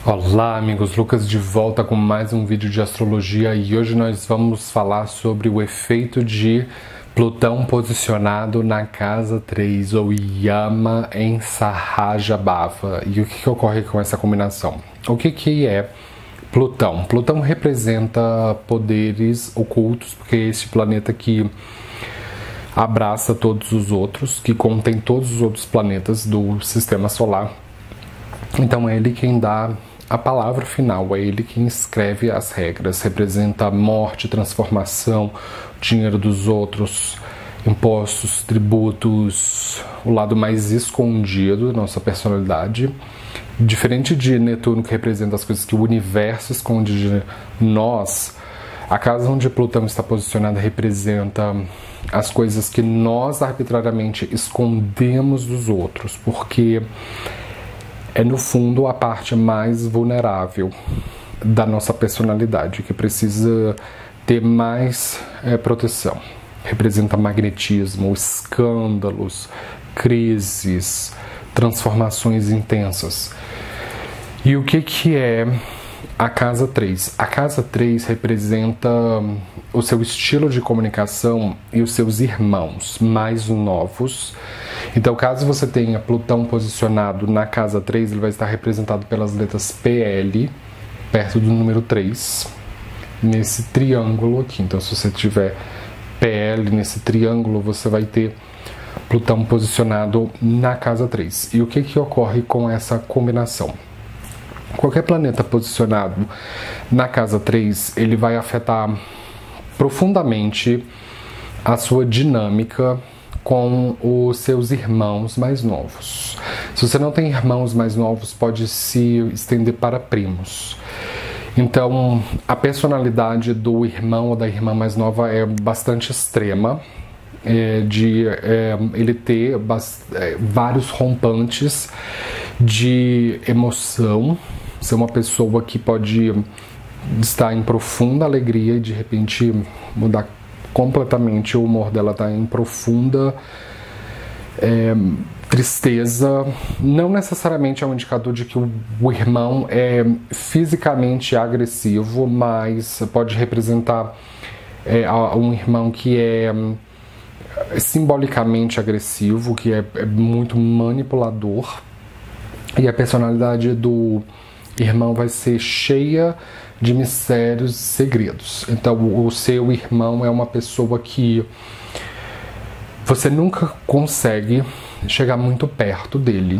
Olá amigos, Lucas de volta com mais um vídeo de astrologia e hoje nós vamos falar sobre o efeito de Plutão posicionado na casa 3 ou Yama em Sahasrabhava. E o que ocorre com essa combinação? O que é Plutão? Plutão representa poderes ocultos, porque é esse planeta que abraça todos os outros, que contém todos os outros planetas do sistema solar. Então é ele quem dá a palavra final, é ele quem escreve as regras, representa morte, transformação, dinheiro dos outros, impostos, tributos, o lado mais escondido da nossa personalidade. Diferente de Netuno, que representa as coisas que o universo esconde de nós, a casa onde Plutão está posicionada representa as coisas que nós arbitrariamente escondemos dos outros, porque é no fundo a parte mais vulnerável da nossa personalidade, que precisa ter mais proteção. Representa magnetismo, escândalos, crises, transformações intensas. E o que é a casa 3? A casa 3 representa o seu estilo de comunicação e os seus irmãos mais novos. Então, caso você tenha Plutão posicionado na casa 3, ele vai estar representado pelas letras PL, perto do número 3, nesse triângulo aqui. Então, se você tiver PL nesse triângulo, você vai ter Plutão posicionado na casa 3. E o que ocorre com essa combinação? Qualquer planeta posicionado na casa 3, ele vai afetar profundamente a sua dinâmica com os seus irmãos mais novos. Se você não tem irmãos mais novos, pode se estender para primos. Então, a personalidade do irmão ou da irmã mais nova é bastante extrema, ele ter vários rompantes de emoção, ser uma pessoa que pode estar em profunda alegria e de repente mudar completamente o humor dela, tá em profunda tristeza. Não necessariamente é um indicador de que o irmão é fisicamente agressivo, mas pode representar um irmão que é simbolicamente agressivo, que é muito manipulador, e a personalidade do irmão vai ser cheia de mistérios e segredos. Então, o seu irmão é uma pessoa que você nunca consegue chegar muito perto dele.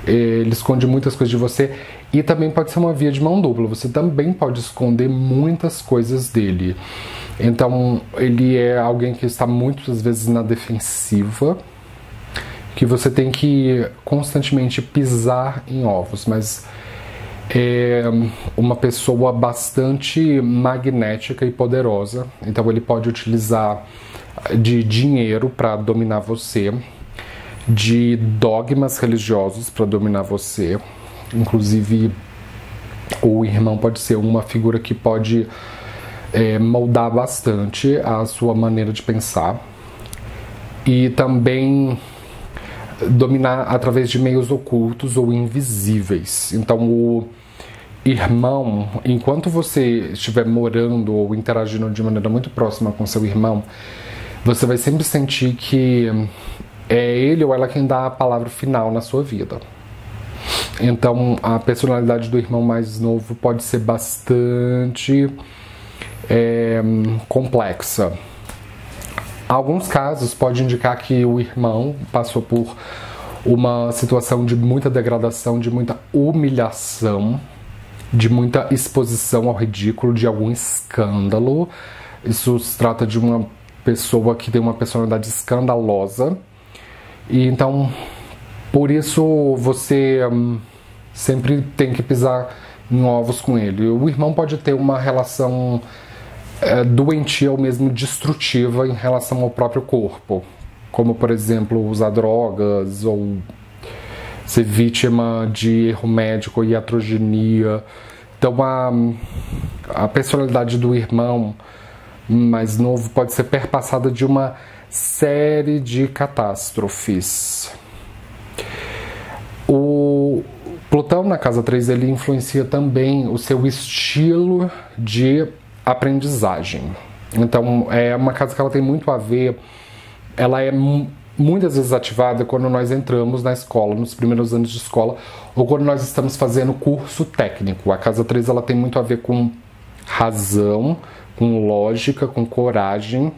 Ele esconde muitas coisas de você e também pode ser uma via de mão dupla. Você também pode esconder muitas coisas dele. Então, ele é alguém que está muitas vezes na defensiva, que você tem que constantemente pisar em ovos, mas é uma pessoa bastante magnética e poderosa. Então ele pode utilizar de dinheiro para dominar você, de dogmas religiosos para dominar você. Inclusive o irmão pode ser uma figura que pode moldar bastante a sua maneira de pensar e também dominar através de meios ocultos ou invisíveis. Então o irmão, enquanto você estiver morando ou interagindo de maneira muito próxima com seu irmão, você vai sempre sentir que é ele ou ela quem dá a palavra final na sua vida. Então a personalidade do irmão mais novo pode ser bastante complexa. Alguns casos podem indicar que o irmão passou por uma situação de muita degradação, de muita humilhação, de muita exposição ao ridículo, de algum escândalo. Isso se trata de uma pessoa que tem uma personalidade escandalosa. E então, por isso, você sempre tem que pisar em ovos com ele. O irmão pode ter uma relação doentia ou mesmo destrutiva em relação ao próprio corpo, como por exemplo usar drogas ou ser vítima de erro médico, iatrogenia. Então a personalidade do irmão mais novo pode ser perpassada de uma série de catástrofes. Plutão na casa 3, ele influencia também o seu estilo de aprendizagem. Então, é uma casa que ela tem muito a ver, ela é muitas vezes ativada quando nós entramos na escola, nos primeiros anos de escola, ou quando nós estamos fazendo curso técnico. A casa 3, ela tem muito a ver com razão, com lógica, com coragem,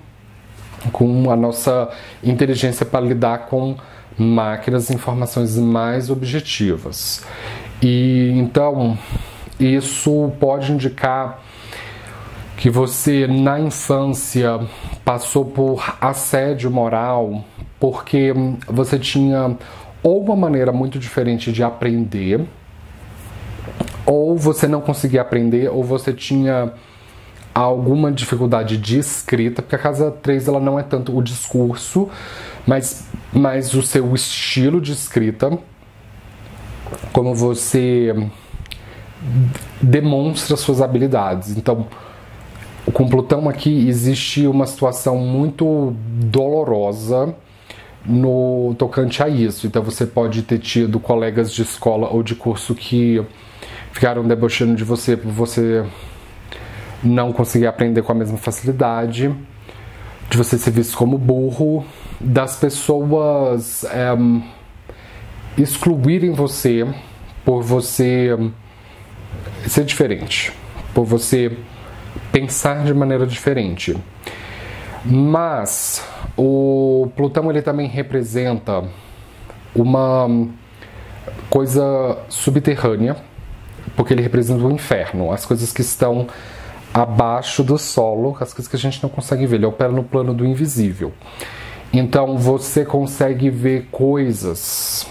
com a nossa inteligência para lidar com máquinas e informações mais objetivas. E então, isso pode indicar que você na infância passou por assédio moral porque você tinha ou uma maneira muito diferente de aprender, ou você não conseguia aprender, ou você tinha alguma dificuldade de escrita, porque a casa 3 ela não é tanto o discurso, mas o seu estilo de escrita, como você demonstra suas habilidades. Então, com Plutão aqui existe uma situação muito dolorosa no tocante a isso. Então você pode ter tido colegas de escola ou de curso que ficaram debochando de você por você não conseguir aprender com a mesma facilidade, de você ser visto como burro, das pessoas excluírem você por você ser diferente, por você pensar de maneira diferente. Mas o Plutão ele também representa uma coisa subterrânea, porque ele representa o inferno, as coisas que estão abaixo do solo, as coisas que a gente não consegue ver. Ele opera no plano do invisível. Então você consegue ver coisas,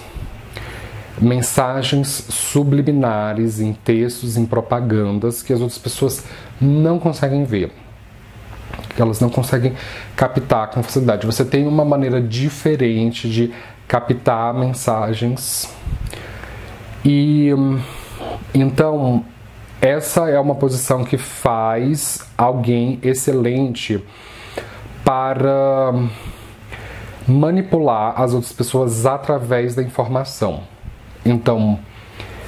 mensagens subliminares em textos, em propagandas que as outras pessoas não conseguem ver, que elas não conseguem captar com facilidade. Você tem uma maneira diferente de captar mensagens e então essa é uma posição que faz alguém excelente para manipular as outras pessoas através da informação. Então,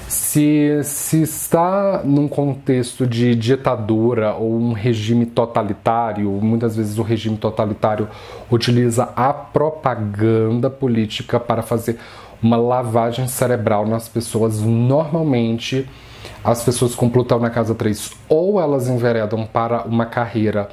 se está num contexto de ditadura ou um regime totalitário, muitas vezes o regime totalitário utiliza a propaganda política para fazer uma lavagem cerebral nas pessoas. Normalmente, as pessoas com Plutão na casa 3 ou elas enveredam para uma carreira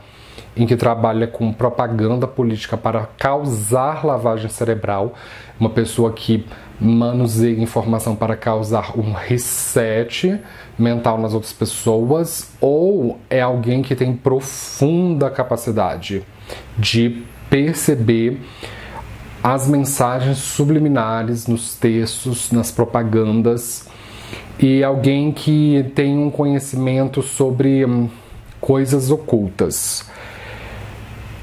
em que trabalha com propaganda política para causar lavagem cerebral, uma pessoa que manuseia informação para causar um reset mental nas outras pessoas, ou é alguém que tem profunda capacidade de perceber as mensagens subliminares nos textos, nas propagandas, e alguém que tem um conhecimento sobre coisas ocultas.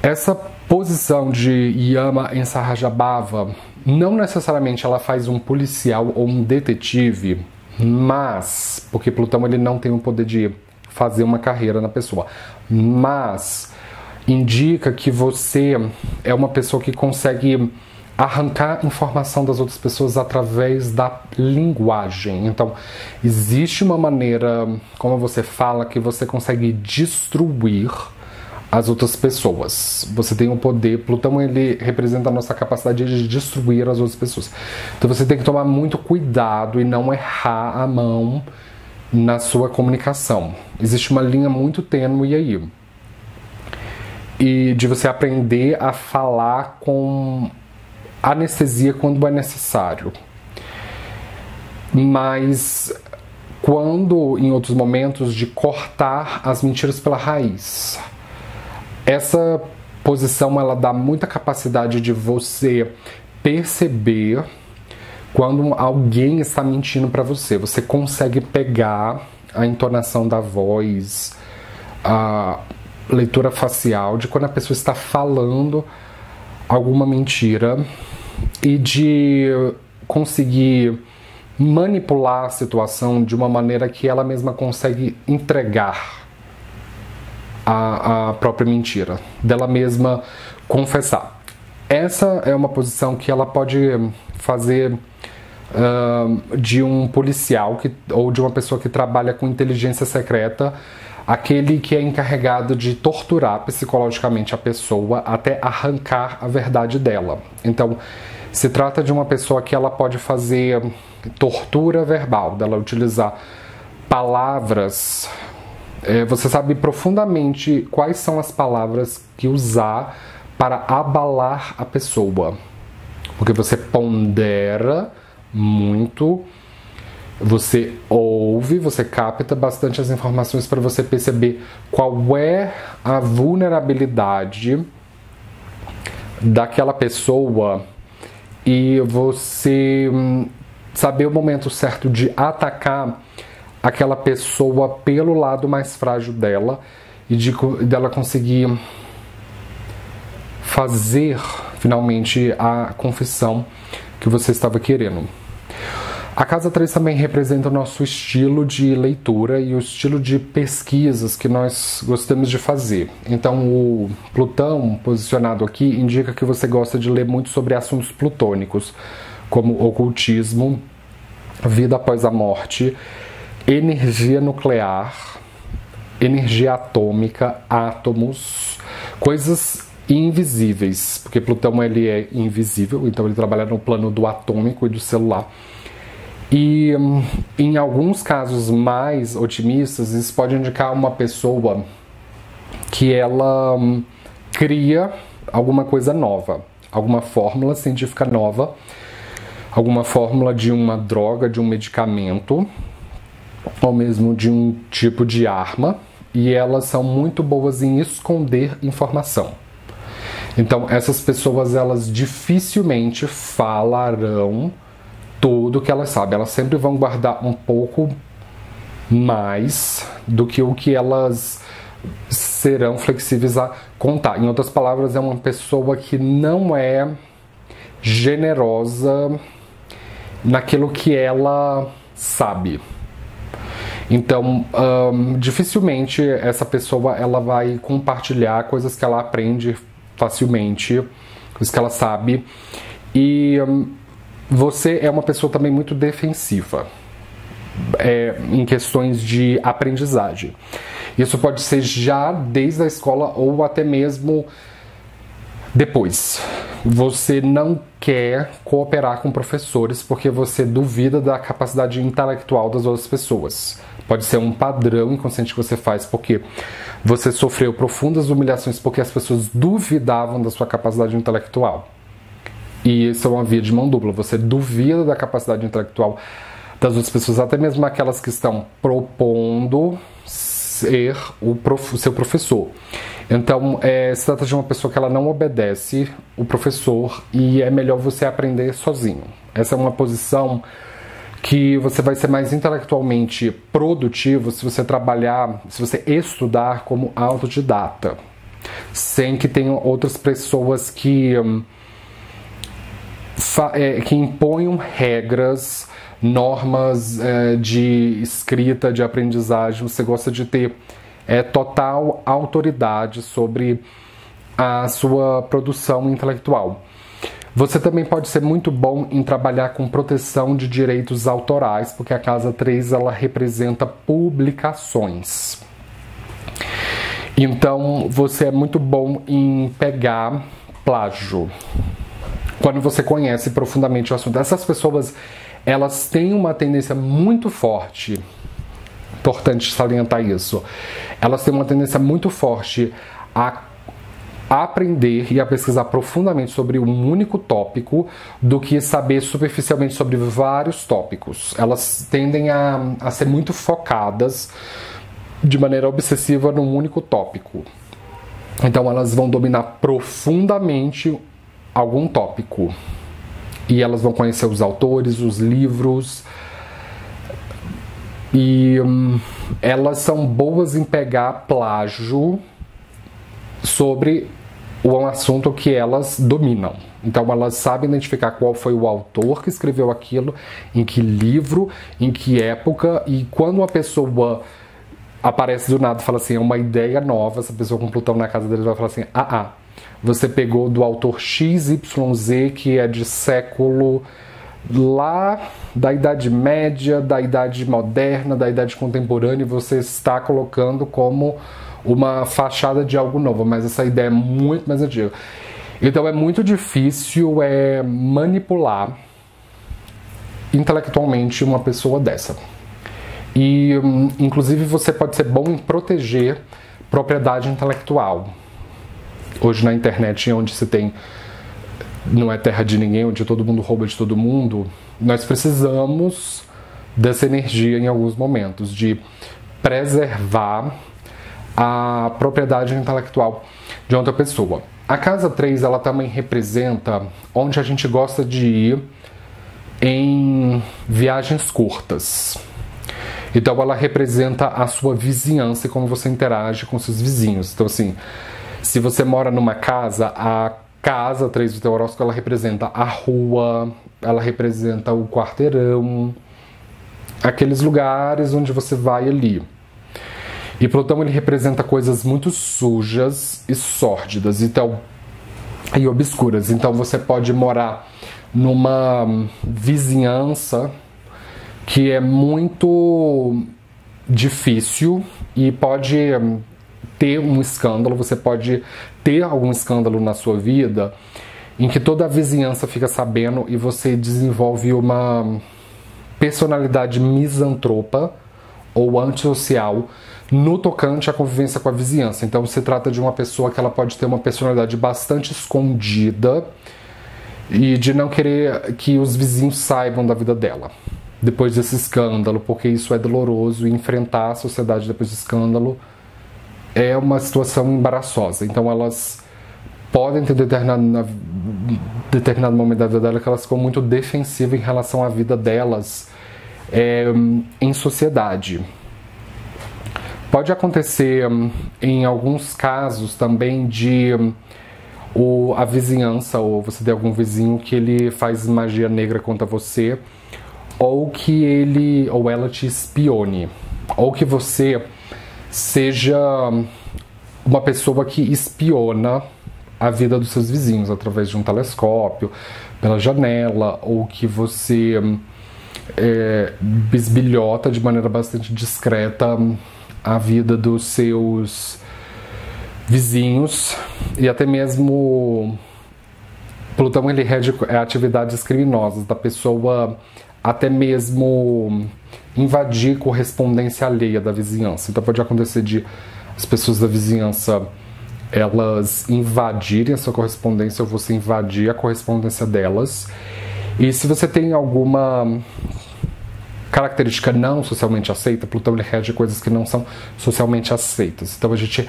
Essa posição de Yama em Sarajabhava, não necessariamente ela faz um policial ou um detetive, mas, porque Plutão ele não tem o poder de fazer uma carreira na pessoa, mas indica que você é uma pessoa que consegue arrancar informação das outras pessoas através da linguagem. Então, existe uma maneira, como você fala, que você consegue destruir as outras pessoas. Você tem o poder. Plutão ele representa a nossa capacidade de destruir as outras pessoas. Então você tem que tomar muito cuidado e não errar a mão na sua comunicação. Existe uma linha muito tênue aí. E de você aprender a falar com anestesia quando é necessário. Mas quando, em outros momentos, de cortar as mentiras pela raiz. Essa posição ela dá muita capacidade de você perceber quando alguém está mentindo para você. Você consegue pegar a entonação da voz, a leitura facial de quando a pessoa está falando alguma mentira e de conseguir manipular a situação de uma maneira que ela mesma consegue entregar a própria mentira, dela mesma confessar. Essa é uma posição que ela pode fazer de um policial ou de uma pessoa que trabalha com inteligência secreta, aquele que é encarregado de torturar psicologicamente a pessoa até arrancar a verdade dela. Então, se trata de uma pessoa que ela pode fazer tortura verbal, dela utilizar palavras. Você sabe profundamente quais são as palavras que usar para abalar a pessoa. Porque você pondera muito, você ouve, você capta bastante as informações para você perceber qual é a vulnerabilidade daquela pessoa e você saber o momento certo de atacar aquela pessoa pelo lado mais frágil dela e dela conseguir fazer finalmente a confissão que você estava querendo. A casa 3 também representa o nosso estilo de leitura e o estilo de pesquisas que nós gostamos de fazer. Então, o Plutão posicionado aqui indica que você gosta de ler muito sobre assuntos plutônicos, como ocultismo, vida após a morte, energia nuclear, energia atômica, átomos, coisas invisíveis, porque Plutão ele é invisível, então ele trabalha no plano do atômico e do celular. E em alguns casos mais otimistas, isso pode indicar uma pessoa que ela cria alguma coisa nova, alguma fórmula científica nova, alguma fórmula de uma droga, de um medicamento, ou mesmo de um tipo de arma, e elas são muito boas em esconder informação. Então, essas pessoas, elas dificilmente falarão tudo que elas sabem. Elas sempre vão guardar um pouco mais do que o que elas serão flexíveis a contar. Em outras palavras, é uma pessoa que não é generosa naquilo que ela sabe. Então, dificilmente essa pessoa ela vai compartilhar coisas que ela aprende facilmente, coisas que ela sabe. E você é uma pessoa também muito defensiva em questões de aprendizagem. Isso pode ser já desde a escola ou até mesmo depois. Você não quer cooperar com professores porque você duvida da capacidade intelectual das outras pessoas. Pode ser um padrão inconsciente que você faz porque você sofreu profundas humilhações porque as pessoas duvidavam da sua capacidade intelectual. E isso é uma via de mão dupla. Você duvida da capacidade intelectual das outras pessoas, até mesmo aquelas que estão propondo ser o seu professor. Então, se trata de uma pessoa que ela não obedece o professor e é melhor você aprender sozinho. Essa é uma posição que você vai ser mais intelectualmente produtivo se você trabalhar, se você estudar como autodidata, sem que tenham outras pessoas que imponham regras, normas de escrita, de aprendizagem. Você gosta de ter total autoridade sobre a sua produção intelectual. Você também pode ser muito bom em trabalhar com proteção de direitos autorais, porque a casa 3 ela representa publicações. Então, você é muito bom em pegar plágio quando você conhece profundamente o assunto. Essas pessoas, elas têm uma tendência muito forte, importante salientar isso, elas têm uma tendência muito forte a aprender e a pesquisar profundamente sobre um único tópico do que saber superficialmente sobre vários tópicos. Elas tendem a ser muito focadas de maneira obsessiva num único tópico. Então elas vão dominar profundamente algum tópico. E elas vão conhecer os autores, os livros. E elas são boas em pegar plágio sobre um assunto que elas dominam. Então elas sabem identificar qual foi o autor que escreveu aquilo, em que livro, em que época, e quando uma pessoa aparece do nada e fala assim, é uma ideia nova, essa pessoa com Plutão na casa dele vai falar assim, você pegou do autor XYZ, que é de século lá da Idade Média, da Idade Moderna, da Idade Contemporânea, e você está colocando como uma fachada de algo novo, mas essa ideia é muito mais antiga. Então é muito difícil manipular intelectualmente uma pessoa dessa. E inclusive você pode ser bom em proteger propriedade intelectual. Hoje na internet, onde se tem, não é terra de ninguém, onde todo mundo rouba de todo mundo, nós precisamos dessa energia em alguns momentos, de preservar a propriedade intelectual de outra pessoa. A casa 3, ela também representa onde a gente gosta de ir em viagens curtas. Então ela representa a sua vizinhança e como você interage com seus vizinhos. Então assim, se você mora numa casa, a casa 3 do teu horóscopo, ela representa a rua, ela representa o quarteirão, aqueles lugares onde você vai ali. E Plutão, ele representa coisas muito sujas e sórdidas, então, e obscuras. Então você pode morar numa vizinhança que é muito difícil e pode ter um escândalo, você pode ter algum escândalo na sua vida em que toda a vizinhança fica sabendo e você desenvolve uma personalidade misantropa ou antissocial no tocante à convivência com a vizinhança. Então se trata de uma pessoa que ela pode ter uma personalidade bastante escondida e de não querer que os vizinhos saibam da vida dela depois desse escândalo, porque isso é doloroso, e enfrentar a sociedade depois do escândalo é uma situação embaraçosa. Então elas podem ter determinado momento da vida dela que elas ficam muito defensivas em relação à vida delas em sociedade. Pode acontecer em alguns casos também de a vizinhança, ou você ter algum vizinho que ele faz magia negra contra você, ou que ele ou ela te espione, ou que você seja uma pessoa que espiona a vida dos seus vizinhos através de um telescópio, pela janela, ou que você bisbilhota de maneira bastante discreta a vida dos seus vizinhos. E até mesmo Plutão, ele rege atividades criminosas da pessoa, até mesmo invadir correspondência alheia da vizinhança. Então pode acontecer de as pessoas da vizinhança elas invadirem a sua correspondência ou você invadir a correspondência delas. E se você tem alguma característica não socialmente aceita, Plutão, ele rege coisas que não são socialmente aceitas. Então a gente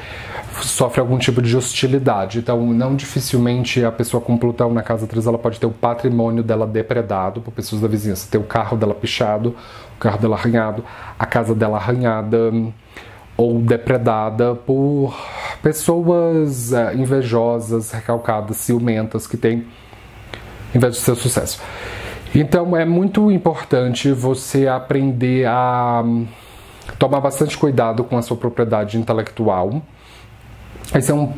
sofre algum tipo de hostilidade. Então não dificilmente a pessoa com Plutão na casa 3 ela pode ter o patrimônio dela depredado por pessoas da vizinhança, ter o carro dela pichado, o carro dela arranhado, a casa dela arranhada ou depredada por pessoas invejosas, recalcadas, ciumentas, que têm inveja do seu sucesso. Então é muito importante você aprender a tomar bastante cuidado com a sua propriedade intelectual. Esse é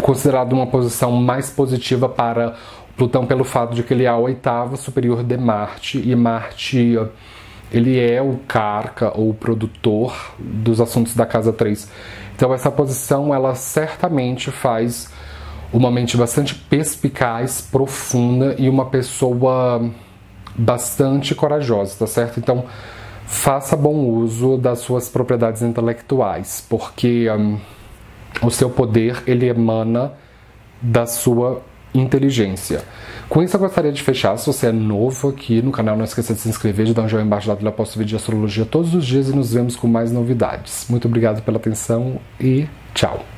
considerado uma posição mais positiva para Plutão pelo fato de que ele é a oitava superior de Marte, e Marte ele é o carca ou o produtor dos assuntos da casa 3. Então essa posição ela certamente faz uma mente bastante perspicaz, profunda e uma pessoa bastante corajosa, tá certo? Então faça bom uso das suas propriedades intelectuais, porque o seu poder ele emana da sua inteligência. Com isso eu gostaria de fechar. Se você é novo aqui no canal, não esqueça de se inscrever, de dar um joinha embaixo da tela. Eu posto vídeo de astrologia todos os dias e nos vemos com mais novidades. Muito obrigado pela atenção e tchau!